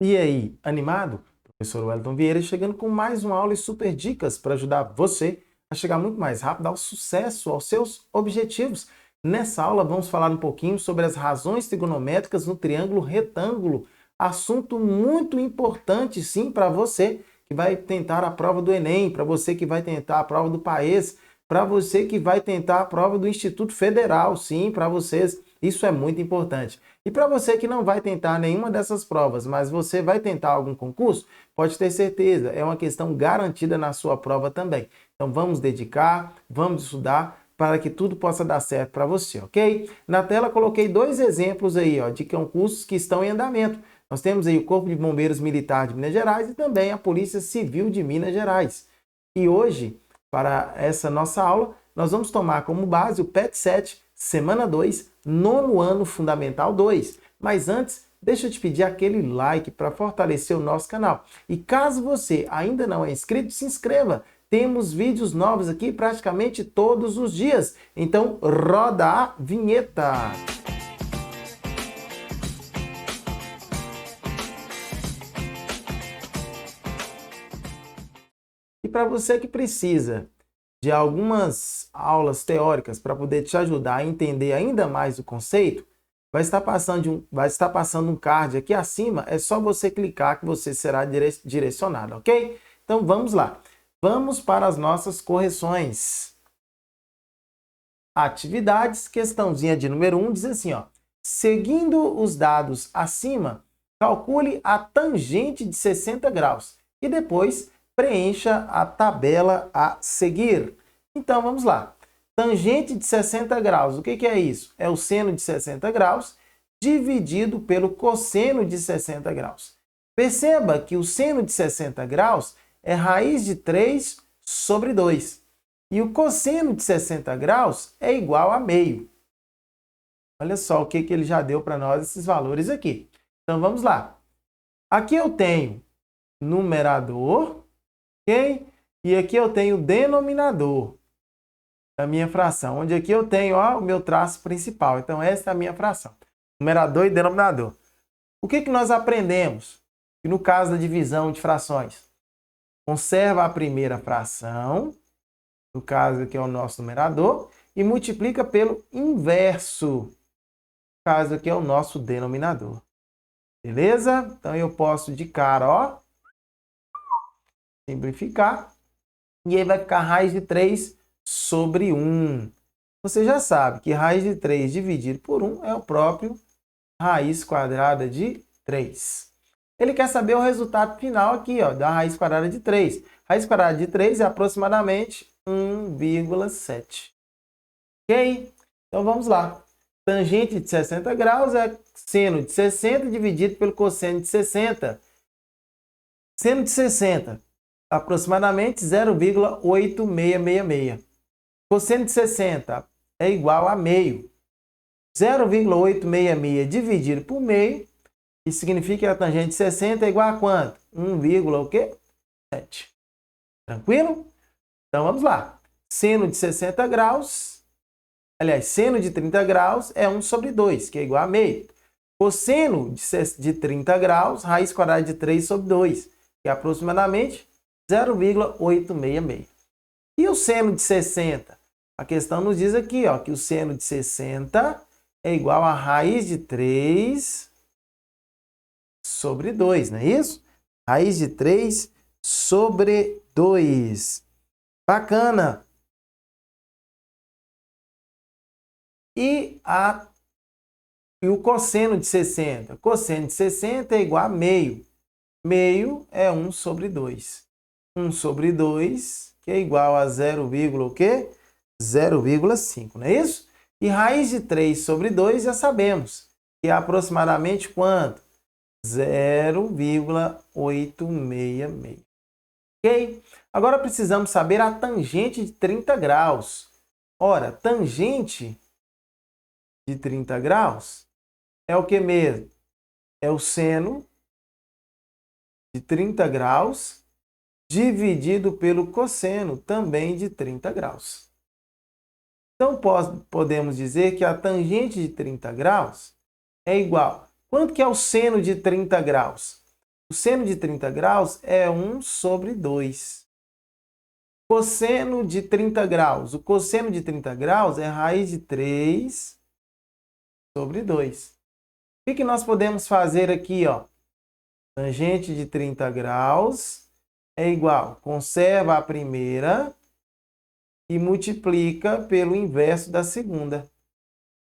E aí, animado? Professor Wellington Vieira chegando com mais uma aula e super dicas para ajudar você a chegar muito mais rápido ao sucesso, aos seus objetivos. Nessa aula vamos falar um pouquinho sobre as razões trigonométricas no triângulo retângulo. Assunto muito importante, sim, para você que vai tentar a prova do Enem, para você que vai tentar a prova do PAES, para você que vai tentar a prova do Instituto Federal, sim, para vocês. Isso é muito importante. E para você que não vai tentar nenhuma dessas provas, mas você vai tentar algum concurso, pode ter certeza, é uma questão garantida na sua prova também. Então vamos dedicar, vamos estudar para que tudo possa dar certo para você, ok? Na tela coloquei dois exemplos aí, ó, de concursos que estão em andamento. Nós temos aí o Corpo de Bombeiros Militar de Minas Gerais e também a Polícia Civil de Minas Gerais. E hoje, para essa nossa aula, nós vamos tomar como base o PET 7, semana 2, nono ano fundamental 2. Mas antes, deixa eu te pedir aquele like para fortalecer o nosso canal. E caso você ainda não é inscrito, se inscreva. Temos vídeos novos aqui praticamente todos os dias. Então, roda a vinheta. E para você que precisa de algumas aulas teóricas para poder te ajudar a entender ainda mais o conceito, vai estar passando um card aqui acima, é só você clicar que você será direcionado, ok? Então vamos lá. Vamos para as nossas correções. Atividades, questãozinha de número 1, diz assim, ó. Seguindo os dados acima, calcule a tangente de 60 graus e depois preencha a tabela a seguir. Então, vamos lá. Tangente de 60 graus, o que é isso? É o seno de 60 graus dividido pelo cosseno de 60 graus. Perceba que o seno de 60 graus é raiz de 3 sobre 2. E o cosseno de 60 graus é igual a meio. Olha só o que ele já deu para nós, esses valores aqui. Então, vamos lá. Aqui eu tenho numerador, ok? E aqui eu tenho denominador da minha fração, onde aqui eu tenho ó, o meu traço principal. Então, essa é a minha fração. Numerador e denominador. O que nós aprendemos? Que no caso da divisão de frações, conserva a primeira fração, no caso aqui é o nosso numerador, e multiplica pelo inverso, no caso aqui é o nosso denominador. Beleza? Então eu posso de cara, ó, simplificar, e aí vai ficar raiz de 3 sobre 1. Você já sabe que raiz de 3 dividido por 1 é o próprio raiz quadrada de 3. Ele quer saber o resultado final aqui, ó, da raiz quadrada de 3. Raiz quadrada de 3 é aproximadamente 1,7. Ok? Então vamos lá. Tangente de 60 graus é seno de 60 dividido pelo cosseno de 60. Seno de 60, aproximadamente 0,8666. Cosseno de 60 é igual a meio. 0,866 dividido por meio, isso significa que a tangente de 60 é igual a quanto? 1,7. Tranquilo? Então vamos lá. Seno de 60 graus, aliás, seno de 30 graus é 1 sobre 2, que é igual a meio. Cosseno de 30 graus, raiz quadrada de 3 sobre 2, que é aproximadamente 0,866. E o seno de 60? A questão nos diz aqui ó, que o seno de 60 é igual a raiz de 3 sobre 2, não é isso? Raiz de 3 sobre 2. Bacana! E o cosseno de 60? Cosseno de 60 é igual a meio. Meio é 1 sobre 2. 1 sobre 2, que é igual a 0,5, não é isso? E raiz de 3 sobre 2 já sabemos, que é aproximadamente quanto? 0,866. Ok? Agora precisamos saber a tangente de 30 graus. Ora, tangente de 30 graus é o que mesmo? É o seno de 30 graus dividido pelo cosseno também de 30 graus. Então, podemos dizer que a tangente de 30 graus é igual. Quanto que é o seno de 30 graus? O seno de 30 graus é 1 sobre 2. Cosseno de 30 graus. O cosseno de 30 graus é raiz de 3 sobre 2. O que nós podemos fazer aqui, ó? Tangente de 30 graus é igual, conserva a primeira e multiplica pelo inverso da segunda.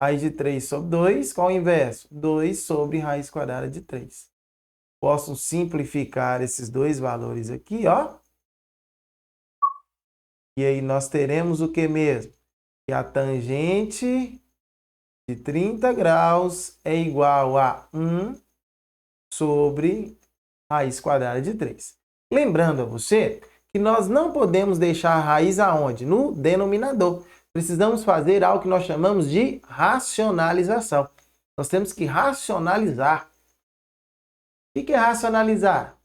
Raiz de 3 sobre 2, qual é o inverso? 2 sobre raiz quadrada de 3. Posso simplificar esses dois valores aqui, ó. E aí nós teremos o que mesmo? Que a tangente de 30 graus é igual a 1 sobre raiz quadrada de 3. Lembrando a você que nós não podemos deixar a raiz aonde? No denominador. Precisamos fazer algo que nós chamamos de racionalização. Nós temos que racionalizar. O que é racionalizar?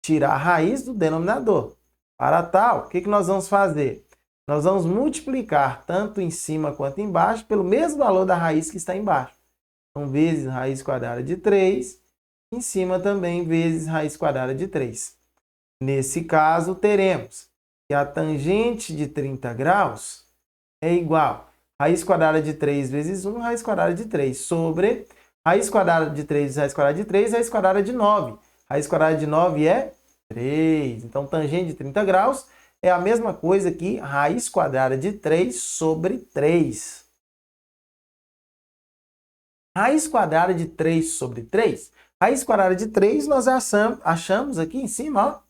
Tirar a raiz do denominador. Para tal, o que nós vamos fazer? Nós vamos multiplicar tanto em cima quanto embaixo pelo mesmo valor da raiz que está embaixo. Então, vezes raiz quadrada de 3, em cima também vezes raiz quadrada de 3. Nesse caso, teremos que a tangente de 30 graus é igual a raiz quadrada de 3 vezes 1, raiz quadrada de 3, sobre raiz quadrada de 3 vezes raiz quadrada de 3, raiz quadrada de 9. Raiz quadrada de 9 é 3. Então, tangente de 30 graus é a mesma coisa que raiz quadrada de 3 sobre 3. Raiz quadrada de 3 sobre 3. Raiz quadrada de 3 nós achamos aqui em cima, ó.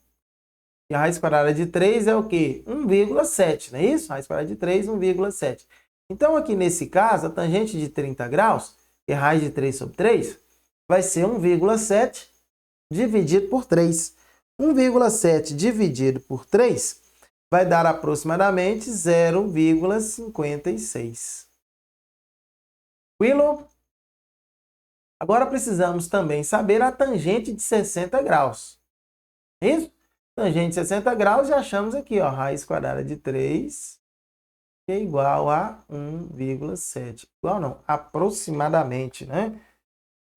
E a raiz quadrada de 3 é o quê? 1,7, não é isso? Raiz quadrada de 3, 1,7. Então, aqui nesse caso, a tangente de 30 graus, que é raiz de 3 sobre 3, vai ser 1,7 dividido por 3. 1,7 dividido por 3 vai dar aproximadamente 0,56. Tranquilo? Agora precisamos também saber a tangente de 60 graus. É isso? Tangente de 60 graus já achamos aqui, ó, raiz quadrada de 3 que é igual a 1,7. Igual não, aproximadamente, né?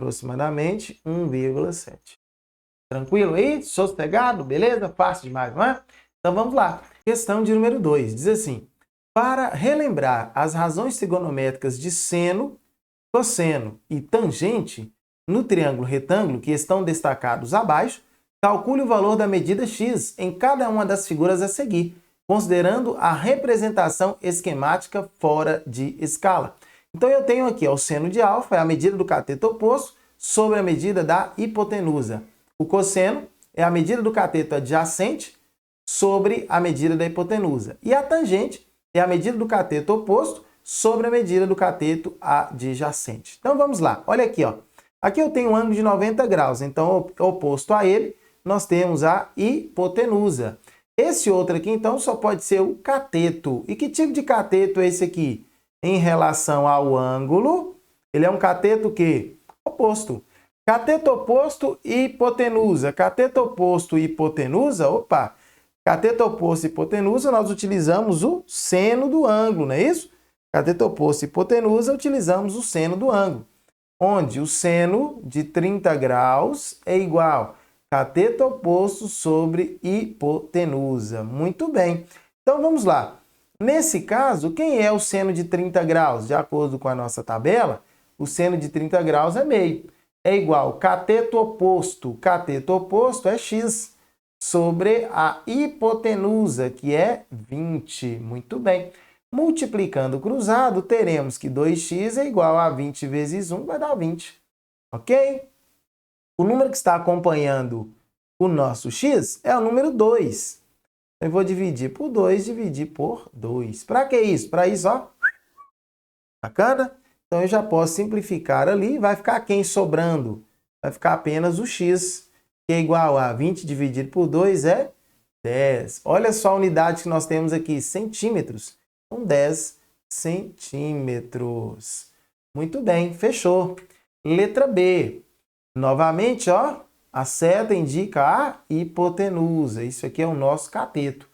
Aproximadamente 1,7. Tranquilo aí? Sossegado? Beleza? Fácil demais, não é? Então vamos lá. Questão de número 2. Diz assim: para relembrar as razões trigonométricas de seno, cosseno e tangente no triângulo retângulo que estão destacados abaixo, calcule o valor da medida x em cada uma das figuras a seguir, considerando a representação esquemática fora de escala. Então eu tenho aqui ó, o seno de alfa, é a medida do cateto oposto sobre a medida da hipotenusa. O cosseno é a medida do cateto adjacente sobre a medida da hipotenusa. E a tangente é a medida do cateto oposto sobre a medida do cateto adjacente. Então vamos lá, olha aqui, ó. Aqui eu tenho um ângulo de 90 graus, então oposto a ele nós temos a hipotenusa. Esse outro aqui então só pode ser o cateto. E que tipo de cateto é esse aqui? Em relação ao ângulo, ele é um cateto que oposto. Cateto oposto e hipotenusa. Cateto oposto e hipotenusa, opa! Cateto oposto e hipotenusa, nós utilizamos o seno do ângulo, não é isso? Cateto oposto e hipotenusa, utilizamos o seno do ângulo. Onde o seno de 30 graus é igual a cateto oposto sobre hipotenusa. Muito bem. Então vamos lá. Nesse caso, quem é o seno de 30 graus? De acordo com a nossa tabela, o seno de 30 graus é meio. É igual cateto oposto é x, sobre a hipotenusa, que é 20. Muito bem. Multiplicando cruzado, teremos que 2x é igual a 20 vezes 1, vai dar 20. Ok? O número que está acompanhando o nosso x é o número 2. Eu vou dividir por 2, dividir por 2. Para que isso? Para isso, ó. Bacana? Então, eu já posso simplificar ali. Vai ficar quem sobrando? Vai ficar apenas o x, que é igual a 20 dividido por 2 é 10. Olha só a unidade que nós temos aqui, centímetros. São 10 centímetros. Muito bem, fechou. Letra B. Novamente, ó, a seta indica a hipotenusa. Isso aqui é o nosso cateto.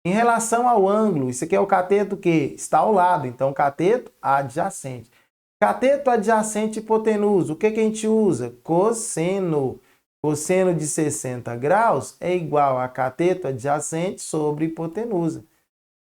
Em relação ao ângulo, isso aqui é o cateto que está ao lado. Então, cateto adjacente. Cateto adjacente hipotenusa. O que a gente usa? Cosseno. Cosseno de 60 graus é igual a cateto adjacente sobre hipotenusa.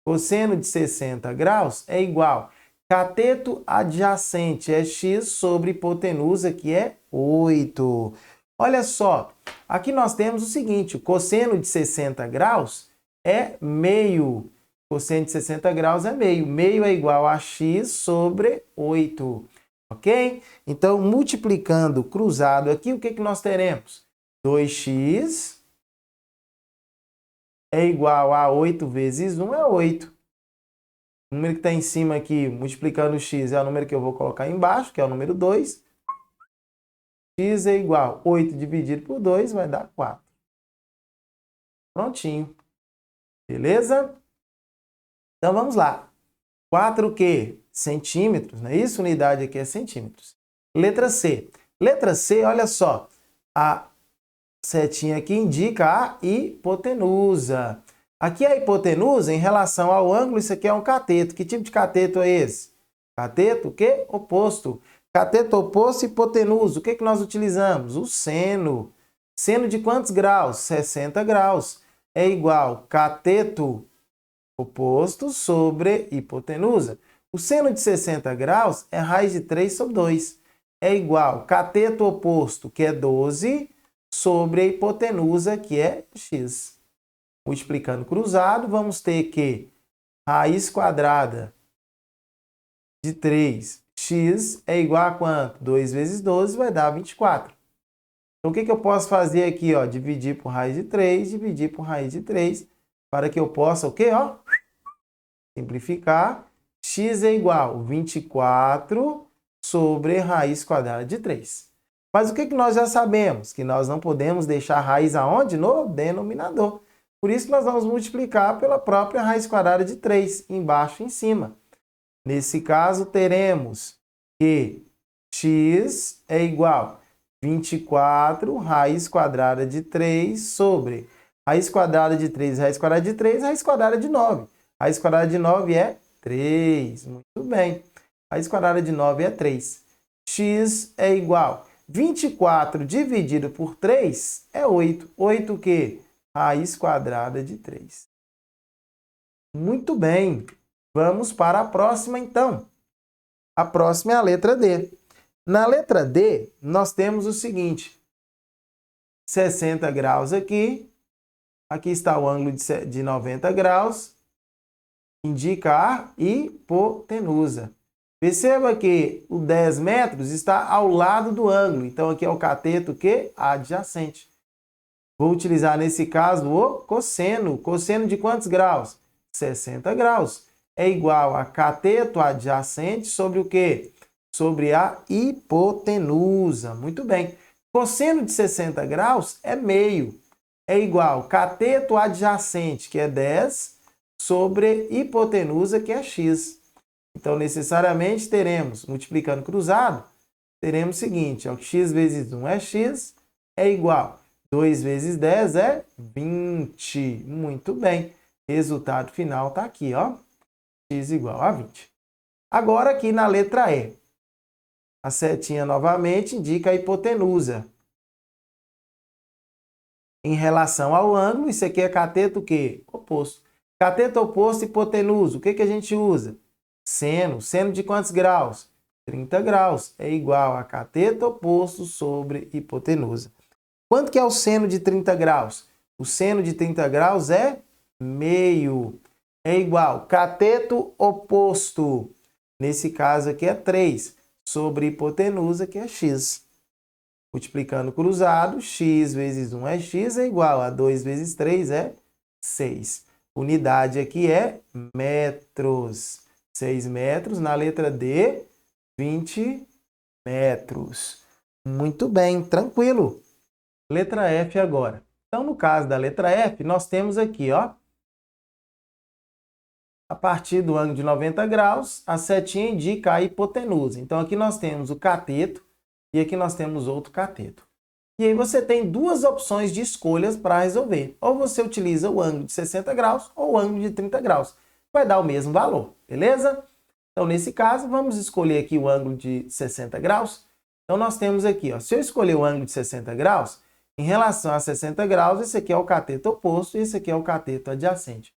Cosseno de 60 graus é igual cateto adjacente é x sobre hipotenusa, que é 8. Olha só, aqui nós temos o seguinte, o cosseno de 60 graus é meio. Cosseno de 60 graus é meio. Meio é igual a x sobre 8. Ok? Então, multiplicando cruzado aqui, o que nós teremos? 2x é igual a 8 vezes 1 é 8. O número que está em cima aqui, multiplicando o x, é o número que eu vou colocar embaixo, que é o número 2. X é igual a 8 dividido por 2, vai dar 4. Prontinho. Beleza? Então, vamos lá. 4 o quê? Centímetros, não é isso? Unidade aqui é centímetros. Letra C. Letra C, olha só. A setinha aqui indica a hipotenusa. Aqui a hipotenusa, em relação ao ângulo, isso aqui é um cateto. Que tipo de cateto é esse? Cateto, o quê? Oposto. Cateto oposto e hipotenusa. O que nós utilizamos? O seno. Seno de quantos graus? 60 graus. É igual cateto oposto sobre hipotenusa. O seno de 60 graus é raiz de 3 sobre 2. É igual cateto oposto, que é 12, sobre a hipotenusa, que é x. Multiplicando cruzado, vamos ter que raiz quadrada de 3x é igual a quanto? 2 vezes 12 vai dar 24. Então, o que eu posso fazer aqui? Ó? Dividir por raiz de 3, dividir por raiz de 3, para que eu possa o quê? Ó? Simplificar. X é igual a 24 sobre raiz quadrada de 3. Mas o que nós já sabemos? Que nós não podemos deixar a raiz aonde? No denominador. Por isso, nós vamos multiplicar pela própria raiz quadrada de 3, embaixo e em cima. Nesse caso, teremos que x é igual a 24 raiz quadrada de 3 sobre raiz quadrada de 3, raiz quadrada de 3, raiz quadrada de 9. Raiz quadrada de 9 é 3. Muito bem. Raiz quadrada de 9 é 3. X é igual a 24 dividido por 3 é 8. 8 o quê? Raiz quadrada de 3. Muito bem. Vamos para a próxima, então. A próxima é a letra D. Na letra D, nós temos o seguinte. 60 graus aqui. Aqui está o ângulo de 90 graus. Indica a hipotenusa. Perceba que o 10 metros está ao lado do ângulo. Então, aqui é o cateto que? Adjacente. Vou utilizar, nesse caso, o cosseno. Cosseno de quantos graus? 60 graus. É igual a cateto adjacente sobre o quê? Sobre a hipotenusa. Muito bem. Cosseno de 60 graus é meio. É igual a cateto adjacente, que é 10, sobre hipotenusa, que é x. Então, necessariamente, teremos, multiplicando cruzado, teremos o seguinte, ó, x vezes 1 é x, é igual a 2 vezes 10 é 20. Muito bem. Resultado final está aqui, ó. X igual a 20. Agora, aqui na letra E. A setinha novamente indica a hipotenusa. Em relação ao ângulo, isso aqui é cateto o quê? Oposto. Cateto oposto, hipotenusa. O que a gente usa? Seno. Seno de quantos graus? 30 graus. É igual a cateto oposto sobre hipotenusa. Quanto que é o seno de 30 graus? O seno de 30 graus é meio. É igual cateto oposto. Nesse caso aqui é 3 sobre hipotenusa, que é x. Multiplicando cruzado, x vezes 1 é x, é igual a 2 vezes 3 é 6. Unidade aqui é metros. 6 metros. Na letra D, 20 metros. Muito bem, tranquilo. Letra F agora. Então, no caso da letra F, nós temos aqui, ó, a partir do ângulo de 90 graus, a setinha indica a hipotenusa. Então, aqui nós temos o cateto e aqui nós temos outro cateto. E aí você tem duas opções de escolhas para resolver. Ou você utiliza o ângulo de 60 graus ou o ângulo de 30 graus. Vai dar o mesmo valor, beleza? Então, nesse caso, vamos escolher aqui o ângulo de 60 graus. Então, nós temos aqui, ó, se eu escolher o ângulo de 60 graus, Em relação a 60 graus, esse aqui é o cateto oposto e esse aqui é o cateto adjacente.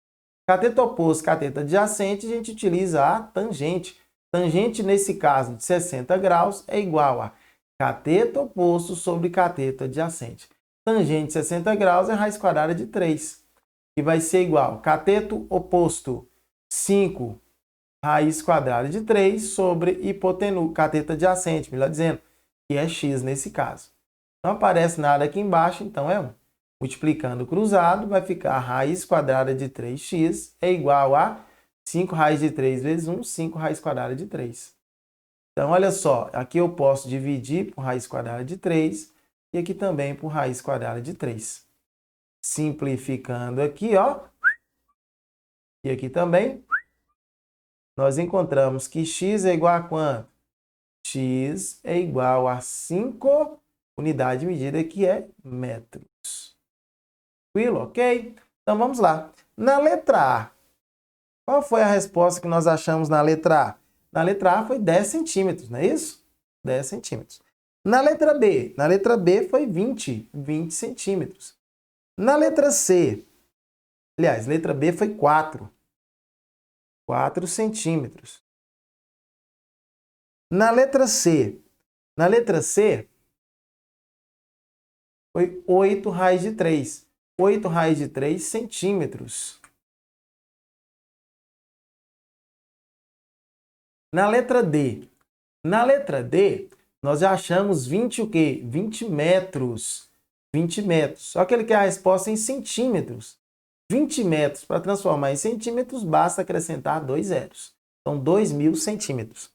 Cateto oposto, cateto adjacente, a gente utiliza a tangente. Tangente, nesse caso, de 60 graus, é igual a cateto oposto sobre cateto adjacente. Tangente de 60 graus é raiz quadrada de 3, que vai ser igual a cateto oposto 5 raiz quadrada de 3 sobre hipotenusa, cateto adjacente, melhor dizendo, que é x nesse caso. Não aparece nada aqui embaixo, então é 1. Multiplicando o cruzado, vai ficar raiz quadrada de 3x é igual a 5 raiz de 3 vezes 1, 5 raiz quadrada de 3. Então, olha só, aqui eu posso dividir por raiz quadrada de 3 e aqui também por raiz quadrada de 3. Simplificando aqui, ó, e aqui também, nós encontramos que x é igual a quanto? X é igual a 5 unidade de medida, que é metros. Tranquilo, ok? Então vamos lá. Na letra A, qual foi a resposta que nós achamos na letra A? Na letra A foi 10 centímetros, não é isso? 10 centímetros. Na letra B foi 20 centímetros. Na letra C, aliás, letra B foi 4 centímetros. Na letra C foi 8 raiz de 3. 8 raiz de 3 centímetros. Na letra D, nós já achamos 20 o quê? 20 metros. 20 metros. Só que ele quer a resposta em centímetros. 20 metros para transformar em centímetros, basta acrescentar 2 zeros. Então, 2.000 centímetros.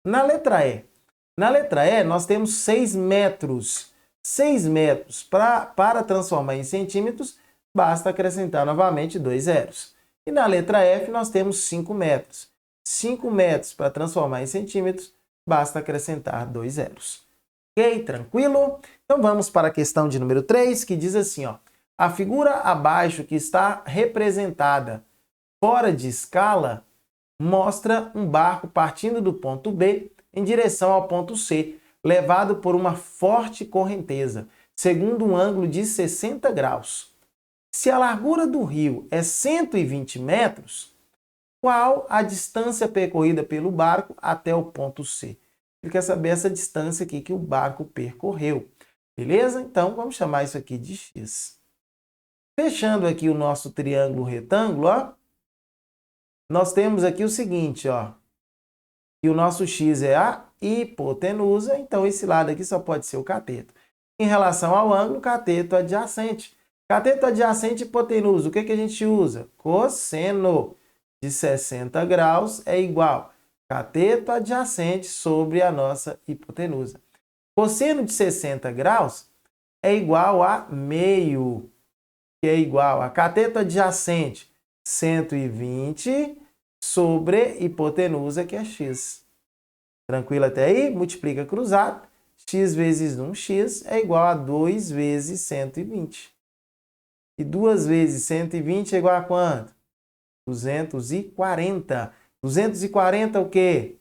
Na letra E, nós temos 6 metros. 6 metros. Para transformar em centímetros, basta acrescentar novamente 2 zeros. E na letra F, nós temos 5 metros. 5 metros para transformar em centímetros, basta acrescentar 2 zeros. Ok? Tranquilo? Então vamos para a questão de número 3, que diz assim, ó. A figura abaixo que está representada fora de escala mostra um barco partindo do ponto B em direção ao ponto C, levado por uma forte correnteza, segundo um ângulo de 60 graus. Se a largura do rio é 120 metros, qual a distância percorrida pelo barco até o ponto C? Ele quer saber essa distância aqui que o barco percorreu. Beleza? Então, vamos chamar isso aqui de x. Fechando aqui o nosso triângulo retângulo, ó, nós temos aqui o seguinte, ó, que o nosso x é a hipotenusa, então esse lado aqui só pode ser o cateto. Em relação ao ângulo, cateto adjacente. Cateto adjacente e hipotenusa, o que a gente usa? Cosseno de 60 graus é igual a cateto adjacente sobre a nossa hipotenusa. Cosseno de 60 graus é igual a meio, que é igual a cateto adjacente 120 sobre hipotenusa, que é x. Tranquilo até aí? Multiplica cruzado. X vezes 1x é igual a 2 vezes 120. E 2 vezes 120 é igual a quanto? 240. 240 o quê?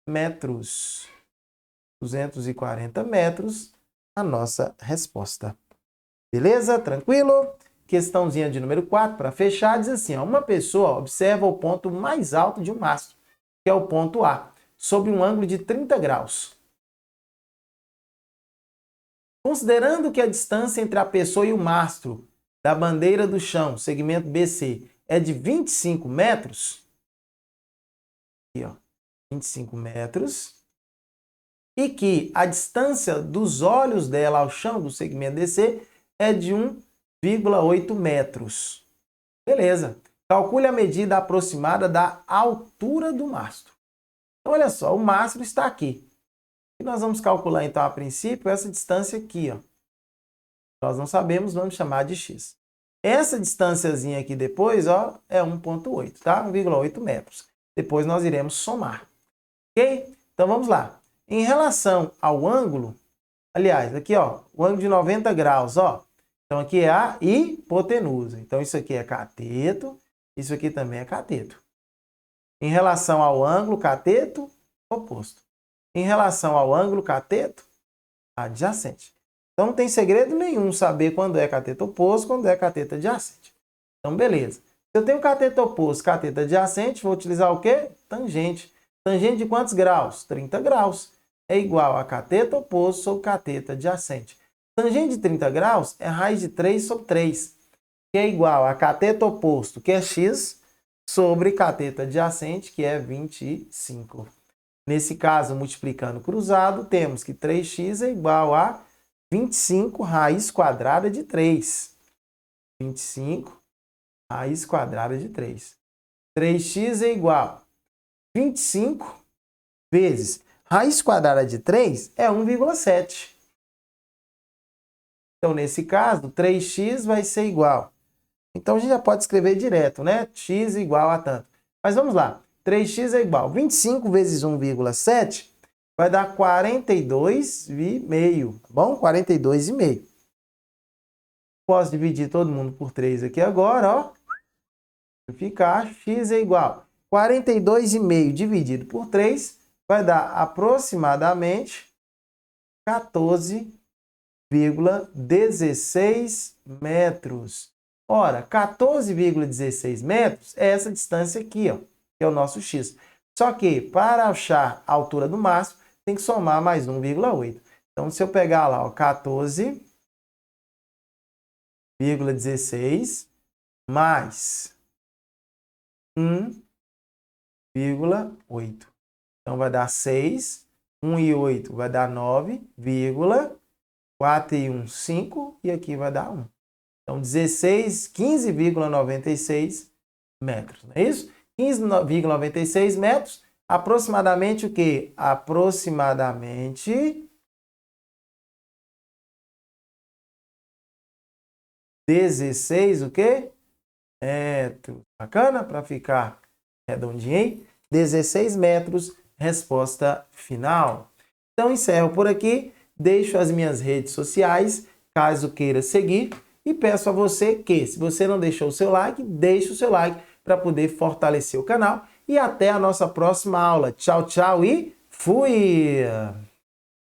Metros. 240 metros, a nossa resposta. Beleza? Tranquilo? Questãozinha de número 4, para fechar, diz assim, ó, uma pessoa observa o ponto mais alto de um mastro, que é o ponto A, sob um ângulo de 30 graus. Considerando que a distância entre a pessoa e o mastro da bandeira do chão, segmento BC, é de 25 metros, aqui, ó, 25 metros, e que a distância dos olhos dela ao chão do segmento DC é de 1,8 metros. Beleza. Calcule a medida aproximada da altura do mastro. Então, olha só, o mastro está aqui. E nós vamos calcular, então, a princípio, essa distância aqui, ó. Nós não sabemos, vamos chamar de x. Essa distânciazinha aqui depois, ó, é 1,8, tá? 1,8 metros. Depois nós iremos somar. Ok? Então, vamos lá. Em relação ao ângulo, aliás, aqui, ó, o ângulo de 90 graus, ó. Então, aqui é a hipotenusa. Então, isso aqui é cateto, isso aqui também é cateto. Em relação ao ângulo, cateto, oposto. Em relação ao ângulo, cateto, adjacente. Então não tem segredo nenhum saber quando é cateto oposto, quando é cateto adjacente. Então beleza. Se eu tenho cateto oposto, cateto adjacente, vou utilizar o quê? Tangente. Tangente de quantos graus? 30 graus. É igual a cateto oposto sobre cateto adjacente. Tangente de 30 graus é raiz de 3 sobre 3, que é igual a cateto oposto, que é x, sobre cateto adjacente, que é 25. Nesse caso, multiplicando cruzado, temos que 3x é igual a 25 raiz quadrada de 3. 25 raiz quadrada de 3. 3x é igual a 25 vezes raiz quadrada de 3 é 1,7. Então, nesse caso, 3x vai ser igual. Então, a gente já pode escrever direto, né? X igual a tanto. Mas vamos lá. 3x é igual a 25 vezes 1,7 vai dar 42,5, tá bom? 42,5. Posso dividir todo mundo por 3 aqui agora, ó. Vai ficar x é igual a 42,5 dividido por 3 vai dar aproximadamente 14,16 metros. Ora, 14,16 metros é essa distância aqui, ó, que é o nosso x. Só que, para achar a altura do máximo, tem que somar mais 1,8. Então, se eu pegar lá, ó, 14,16 mais 1,8. Então, vai dar 6. 1 e 8 vai dar 9, 4 e 1, 5. E aqui vai dar 1. Então, 15,96 metros, não é isso? 15,96 metros, aproximadamente o quê? Aproximadamente 16, o quê? Metros. Bacana? Para ficar redondinho aí. 16 metros, resposta final. Então, encerro por aqui. Deixo as minhas redes sociais, caso queira seguir. E peço a você que, se você não deixou o seu like, deixe o seu like para poder fortalecer o canal. E até a nossa próxima aula. Tchau, tchau e fui!